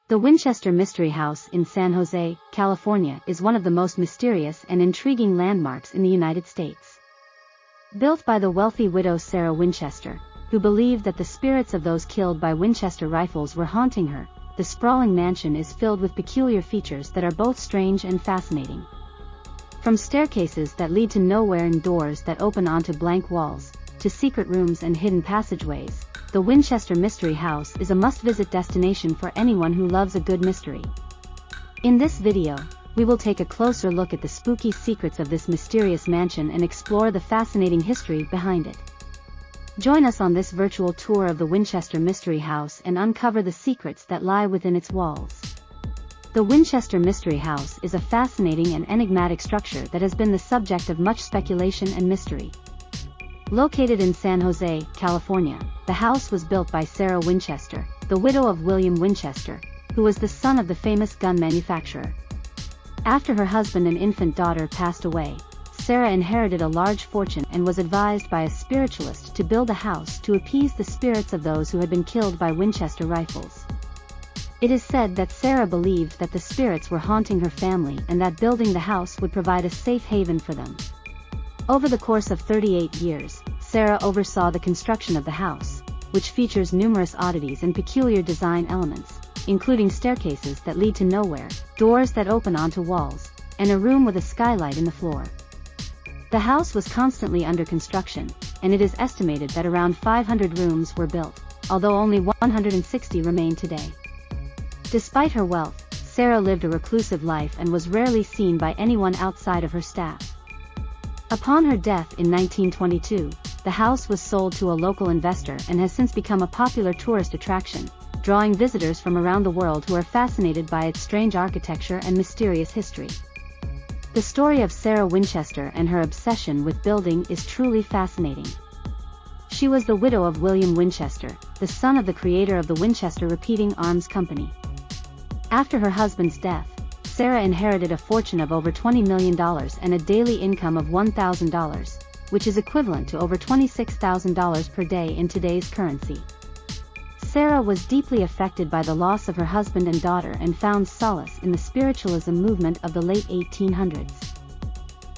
The Winchester Mystery House in San Jose, California is one of the most mysterious and intriguing landmarks in the United States. Built by the wealthy widow Sarah Winchester, who believed that the spirits of those killed by Winchester rifles were haunting her, the sprawling mansion is filled with peculiar features that are both strange and fascinating. From staircases that lead to nowhere and doors that open onto blank walls, to secret rooms and hidden passageways, the Winchester Mystery House is a must-visit destination for anyone who loves a good mystery. In this video, we will take a closer look at the spooky secrets of this mysterious mansion and explore the fascinating history behind it. Join us on this virtual tour of the Winchester Mystery House and uncover the secrets that lie within its walls. The Winchester Mystery House is a fascinating and enigmatic structure that has been the subject of much speculation and mystery. Located in San Jose, California, the house was built by Sarah Winchester, the widow of William Winchester, who was the son of the famous gun manufacturer. After her husband and infant daughter passed away, Sarah inherited a large fortune and was advised by a spiritualist to build a house to appease the spirits of those who had been killed by Winchester rifles. It is said that Sarah believed that the spirits were haunting her family and that building the house would provide a safe haven for them. Over the course of 38 years, Sarah oversaw the construction of the house, which features numerous oddities and peculiar design elements, including staircases that lead to nowhere, doors that open onto walls, and a room with a skylight in the floor. The house was constantly under construction, and it is estimated that around 500 rooms were built, although only 160 remain today. Despite her wealth, Sarah lived a reclusive life and was rarely seen by anyone outside of her staff. Upon her death in 1922, the house was sold to a local investor and has since become a popular tourist attraction, drawing visitors from around the world who are fascinated by its strange architecture and mysterious history. The story of Sarah Winchester and her obsession with building is truly fascinating. She was the widow of William Winchester, the son of the creator of the Winchester Repeating Arms Company. After her husband's death, Sarah inherited a fortune of over $20 million and a daily income of $1,000, which is equivalent to over $26,000 per day in today's currency. Sarah was deeply affected by the loss of her husband and daughter and found solace in the spiritualism movement of the late 1800s.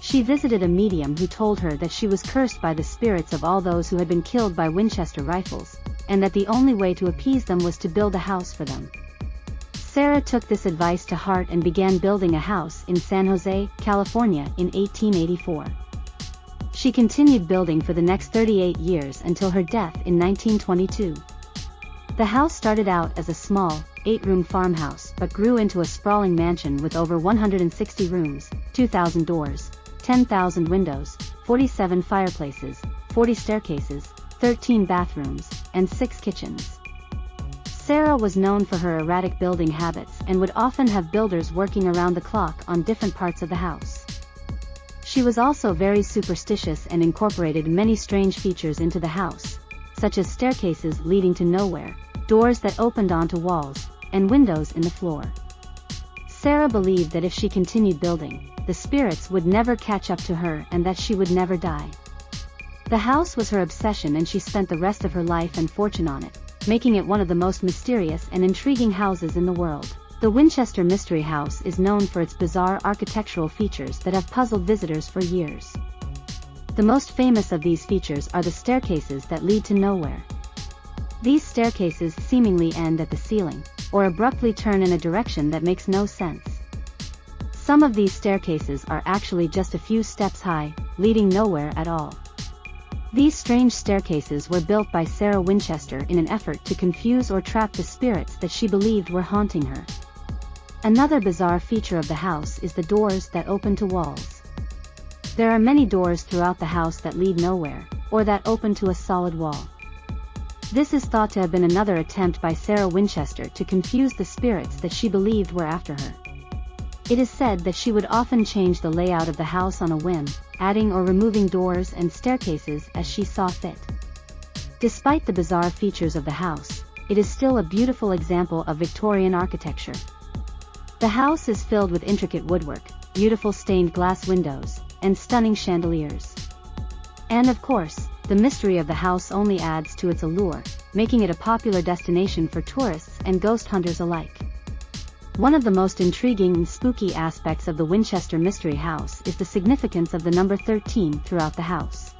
She visited a medium who told her that she was cursed by the spirits of all those who had been killed by Winchester rifles, and that the only way to appease them was to build a house for them. Sarah took this advice to heart and began building a house in San Jose, California in 1884. She continued building for the next 38 years until her death in 1922. The house started out as a small, 8-room farmhouse but grew into a sprawling mansion with over 160 rooms, 2,000 doors, 10,000 windows, 47 fireplaces, 40 staircases, 13 bathrooms, and 6 kitchens. Sarah was known for her erratic building habits and would often have builders working around the clock on different parts of the house. She was also very superstitious and incorporated many strange features into the house, such as staircases leading to nowhere, doors that opened onto walls, and windows in the floor. Sarah believed that if she continued building, the spirits would never catch up to her and that she would never die. The house was her obsession and she spent the rest of her life and fortune on it, making it one of the most mysterious and intriguing houses in the world. The Winchester Mystery House is known for its bizarre architectural features that have puzzled visitors for years. The most famous of these features are the staircases that lead to nowhere. These staircases seemingly end at the ceiling, or abruptly turn in a direction that makes no sense. Some of these staircases are actually just a few steps high, leading nowhere at all. These strange staircases were built by Sarah Winchester in an effort to confuse or trap the spirits that she believed were haunting her. Another bizarre feature of the house is the doors that open to walls. There are many doors throughout the house that lead nowhere, or that open to a solid wall. This is thought to have been another attempt by Sarah Winchester to confuse the spirits that she believed were after her. It is said that she would often change the layout of the house on a whim, adding or removing doors and staircases as she saw fit. Despite the bizarre features of the house, it is still a beautiful example of Victorian architecture. The house is filled with intricate woodwork, beautiful stained glass windows, and stunning chandeliers. And of course, the mystery of the house only adds to its allure, making it a popular destination for tourists and ghost hunters alike. One of the most intriguing and spooky aspects of the Winchester Mystery House is the significance of the number 13 throughout the house.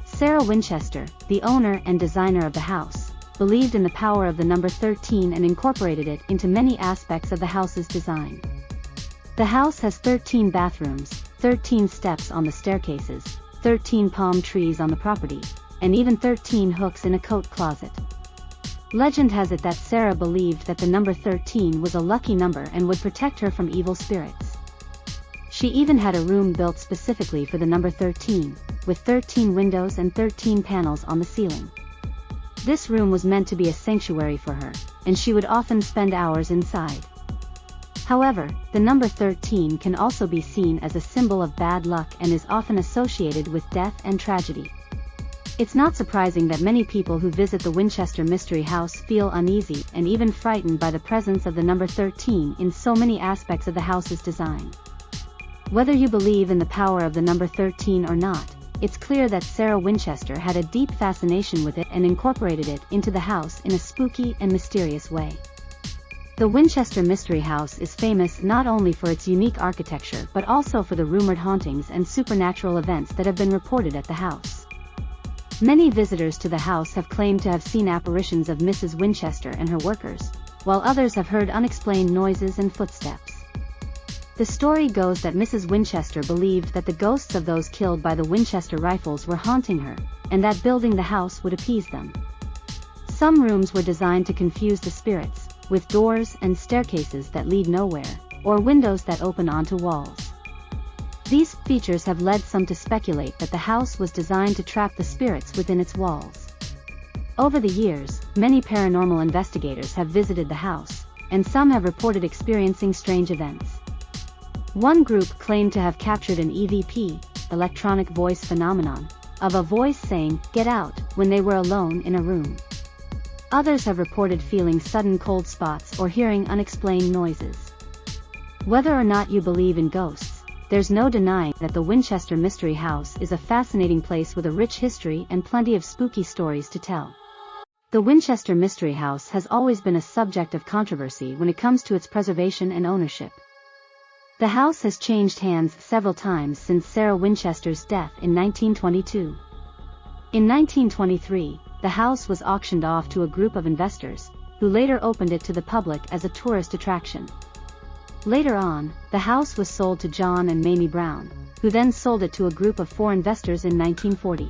Sarah Winchester, the owner and designer of the house, believed in the power of the number 13 and incorporated it into many aspects of the house's design. The house has 13 bathrooms, 13 steps on the staircases, 13 palm trees on the property, and even 13 hooks in a coat closet. Legend has it that Sarah believed that the number 13 was a lucky number and would protect her from evil spirits. She even had a room built specifically for the number 13, with 13 windows and 13 panels on the ceiling. This room was meant to be a sanctuary for her, and she would often spend hours inside. However, the number 13 can also be seen as a symbol of bad luck and is often associated with death and tragedy. It's not surprising that many people who visit the Winchester Mystery House feel uneasy and even frightened by the presence of the number 13 in so many aspects of the house's design. Whether you believe in the power of the number 13 or not, it's clear that Sarah Winchester had a deep fascination with it and incorporated it into the house in a spooky and mysterious way. The Winchester Mystery House is famous not only for its unique architecture but also for the rumored hauntings and supernatural events that have been reported at the house. Many visitors to the house have claimed to have seen apparitions of Mrs. Winchester and her workers, while others have heard unexplained noises and footsteps. The story goes that Mrs. Winchester believed that the ghosts of those killed by the Winchester rifles were haunting her, and that building the house would appease them. Some rooms were designed to confuse the spirits, with doors and staircases that lead nowhere, or windows that open onto walls. These features have led some to speculate that the house was designed to trap the spirits within its walls. Over the years, many paranormal investigators have visited the house, and some have reported experiencing strange events. One group claimed to have captured an EVP, electronic voice phenomenon, of a voice saying, "Get out," when they were alone in a room. Others have reported feeling sudden cold spots or hearing unexplained noises. Whether or not you believe in ghosts, there's no denying that the Winchester Mystery House is a fascinating place with a rich history and plenty of spooky stories to tell. The Winchester Mystery House has always been a subject of controversy when it comes to its preservation and ownership. The house has changed hands several times since Sarah Winchester's death in 1922. In 1923, the house was auctioned off to a group of investors, who later opened it to the public as a tourist attraction. Later on, the house was sold to John and Mamie Brown, who then sold it to a group of 4 investors in 1940.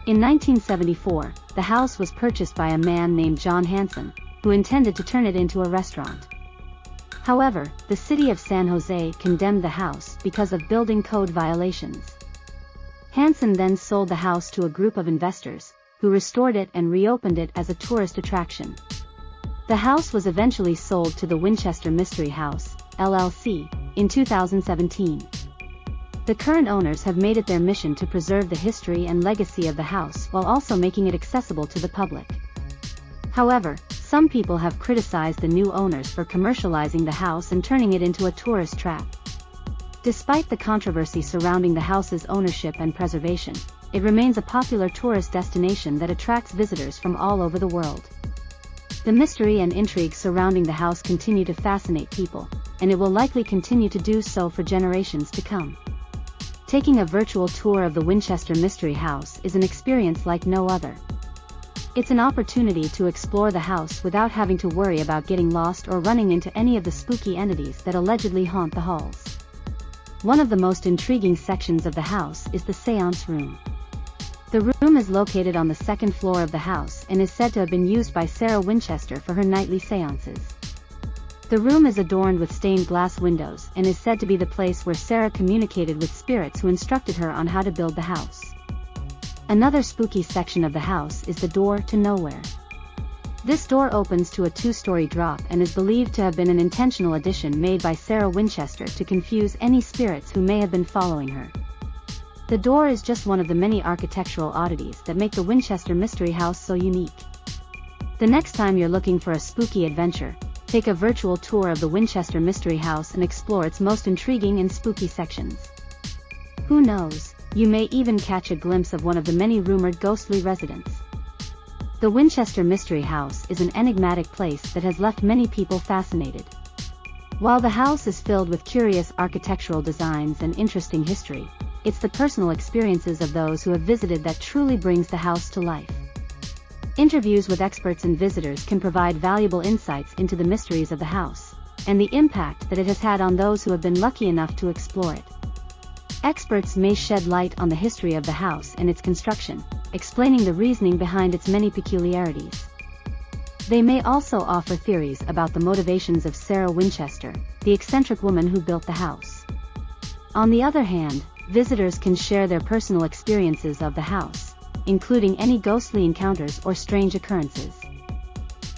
In 1974, the house was purchased by a man named John Hanson, who intended to turn it into a restaurant. However, the city of San Jose condemned the house because of building code violations. Hanson then sold the house to a group of investors, who restored it and reopened it as a tourist attraction. The house was eventually sold to the Winchester Mystery House, LLC, in 2017. The current owners have made it their mission to preserve the history and legacy of the house while also making it accessible to the public. However, some people have criticized the new owners for commercializing the house and turning it into a tourist trap. Despite the controversy surrounding the house's ownership and preservation, it remains a popular tourist destination that attracts visitors from all over the world. The mystery and intrigue surrounding the house continue to fascinate people, and it will likely continue to do so for generations to come. Taking a virtual tour of the Winchester Mystery House is an experience like no other. It's an opportunity to explore the house without having to worry about getting lost or running into any of the spooky entities that allegedly haunt the halls. One of the most intriguing sections of the house is the seance room. The room is located on the second floor of the house and is said to have been used by Sarah Winchester for her nightly seances. The room is adorned with stained glass windows and is said to be the place where Sarah communicated with spirits who instructed her on how to build the house. Another spooky section of the house is the door to nowhere. This door opens to a 2-story drop and is believed to have been an intentional addition made by Sarah Winchester to confuse any spirits who may have been following her. The door is just one of the many architectural oddities that make the Winchester Mystery House so unique. The next time you're looking for a spooky adventure, take a virtual tour of the Winchester Mystery House and explore its most intriguing and spooky sections. Who knows, you may even catch a glimpse of one of the many rumored ghostly residents. The Winchester Mystery House is an enigmatic place that has left many people fascinated. While the house is filled with curious architectural designs and interesting history, it's the personal experiences of those who have visited that truly brings the house to life. Interviews with experts and visitors can provide valuable insights into the mysteries of the house, and the impact that it has had on those who have been lucky enough to explore it. Experts may shed light on the history of the house and its construction, explaining the reasoning behind its many peculiarities. They may also offer theories about the motivations of Sarah Winchester, the eccentric woman who built the house. On the other hand, visitors can share their personal experiences of the house, including any ghostly encounters or strange occurrences.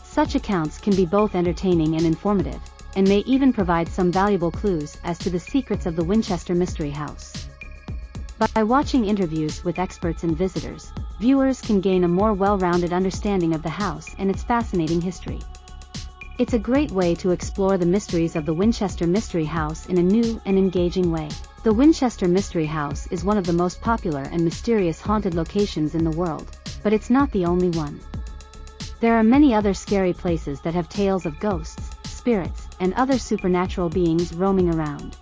Such accounts can be both entertaining and informative, and may even provide some valuable clues as to the secrets of the Winchester Mystery House. By watching interviews with experts and visitors, viewers can gain a more well-rounded understanding of the house and its fascinating history. It's a great way to explore the mysteries of the Winchester Mystery House in a new and engaging way. The Winchester Mystery House is one of the most popular and mysterious haunted locations in the world, but it's not the only one. There are many other scary places that have tales of ghosts, spirits, and other supernatural beings roaming around.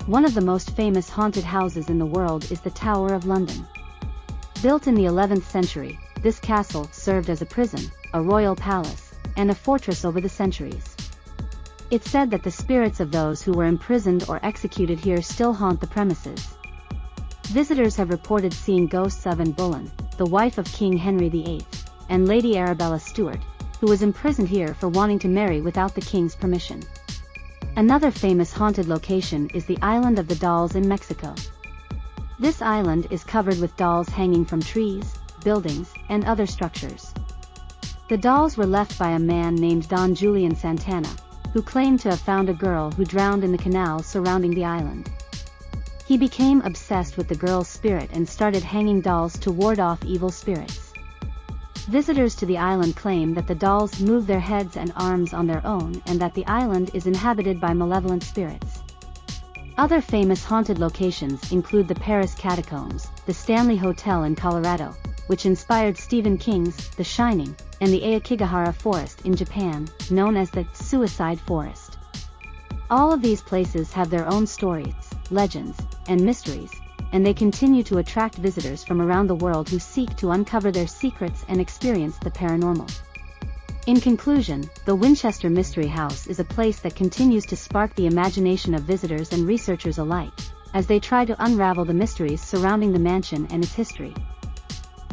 One of the most famous haunted houses in the world is the Tower of London. Built in the 11th century, this castle served as a prison, a royal palace, and a fortress over the centuries. It's said that the spirits of those who were imprisoned or executed here still haunt the premises. Visitors have reported seeing ghosts of Anne Boleyn, the wife of King Henry VIII, and Lady Arabella Stuart, who was imprisoned here for wanting to marry without the king's permission. Another famous haunted location is the Island of the Dolls in Mexico. This island is covered with dolls hanging from trees, buildings, and other structures. The dolls were left by a man named Don Julian Santana, who claimed to have found a girl who drowned in the canal surrounding the island. He became obsessed with the girl's spirit and started hanging dolls to ward off evil spirits. Visitors to the island claim that the dolls move their heads and arms on their own and that the island is inhabited by malevolent spirits. Other famous haunted locations include the Paris Catacombs, the Stanley Hotel in Colorado, which inspired Stephen King's The Shining, and the Aokigahara Forest in Japan, known as the Suicide Forest. All of these places have their own stories, legends, and mysteries, and they continue to attract visitors from around the world who seek to uncover their secrets and experience the paranormal. In conclusion, the Winchester Mystery House is a place that continues to spark the imagination of visitors and researchers alike, as they try to unravel the mysteries surrounding the mansion and its history.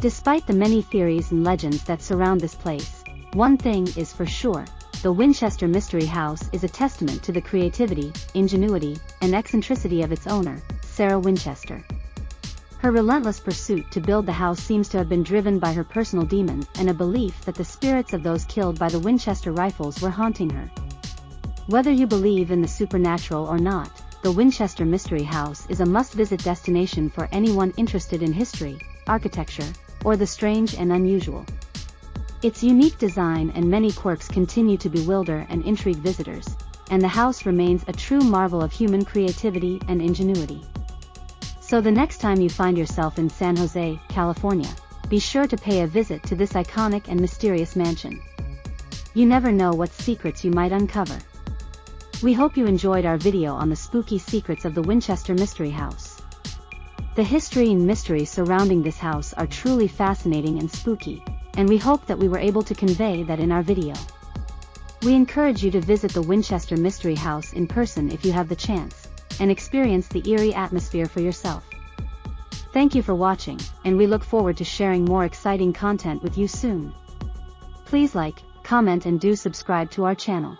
Despite the many theories and legends that surround this place, one thing is for sure: the Winchester Mystery House is a testament to the creativity, ingenuity, and eccentricity of its owner, Sarah Winchester. Her relentless pursuit to build the house seems to have been driven by her personal demons and a belief that the spirits of those killed by the Winchester rifles were haunting her. Whether you believe in the supernatural or not, the Winchester Mystery House is a must-visit destination for anyone interested in history, architecture, or the strange and unusual. Its unique design and many quirks continue to bewilder and intrigue visitors, and the house remains a true marvel of human creativity and ingenuity. So the next time you find yourself in San Jose, California, be sure to pay a visit to this iconic and mysterious mansion. You never know what secrets you might uncover. We hope you enjoyed our video on the spooky secrets of the Winchester Mystery House. The history and mystery surrounding this house are truly fascinating and spooky, and we hope that we were able to convey that in our video. We encourage you to visit the Winchester Mystery House in person if you have the chance, and experience the eerie atmosphere for yourself. Thank you for watching, and we look forward to sharing more exciting content with you soon. Please like, comment and do subscribe to our channel.